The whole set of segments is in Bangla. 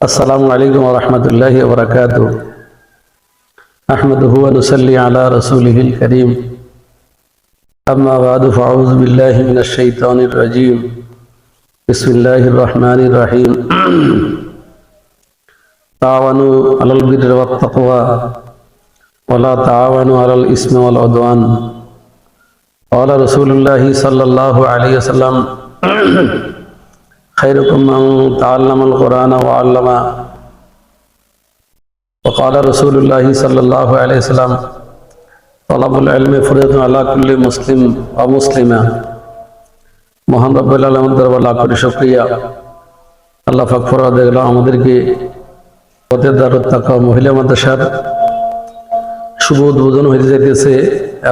السلام عليكم ورحمة الله وبركاته. أحمده ونصلي على رسوله الكريم. أما بعد فأعوذ بالله من الشيطان الرجيم. بسم الله الرحمن الرحيم. تعاونوا على البر والتقوى ولا تعاونوا على الإثم والعدوان. قال رسول الله صلى الله عليه وسلم خيركم من تعلم القرآن وعلمه. وقال رسول الله صلى الله عليه وسلم طلب العلم فريضة على كل مسلم ومسلمة. মহান রব্বুল আলামিনের দরবারে লাখ কোটি শুকরিয়া। আল্লাহ পাক ফরমাদ দিল আমাদেরকে পথের দারুত তাকওয়া মহিলা মাদ্রাসার শুভ উদ্বোধন হইতে যাইতেছে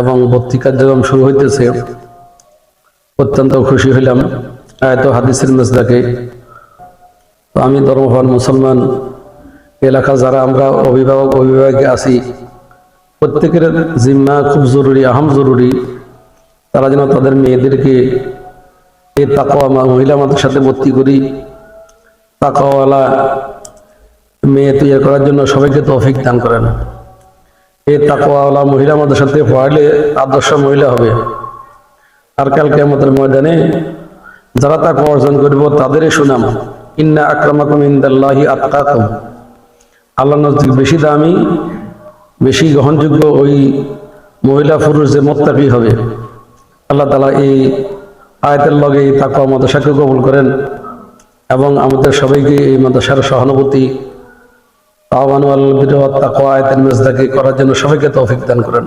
এবং ভর্তি কার্যক্রম শুরু হইতেছে। অত্যন্ত খুশি হইলাম আয়াত ও হাদিসের মসদাকে। তো আমি ধর্মপ্রাণ মুসলমান এলাকা যারা আমরা অভিভাবকে আছি, প্রত্যেকের জিম্মা খুব জরুরি, আহম জরুরি। তারা যেন তাদের মেয়েদেরকে এই তাকওয়া মহিলা মাদ্রাসাতে ভর্তি করি, তাকওয়াওয়ালা মেয়ে তৈরি করার জন্য সবাইকে তৌফিক দান করেন। এই তাকওয়াওয়ালা মহিলা মাদ্রাসাতে পড়ালে আদর্শ মহিলা হবে। আর কাল কিয়ামতের ময়দানে যারা তাকওয়া অর্জন করব তাদেরই সুনাম। ইন্না আকরামাকুম ইনদাল্লাহি আতকাকুম। আল্লাহর নজরে বেশি দামি, বেশি গ্রহণযোগ্য ওই মহিলা পুরুষ যে মুত্তাকি হবে। আল্লাহ তাআলা এই আয়াতের লগে এই তাকওয়া মাদ্রাসাকে কবুল করেন এবং আমাদের সবাইকে এই মাদ্রাসার সহানুভূতি তাওয়ানু আলাল বিররি ওয়াত তাকওয়া আয়াতের মসদাকে করার জন্য সবাইকে তৌফিক দান করেন।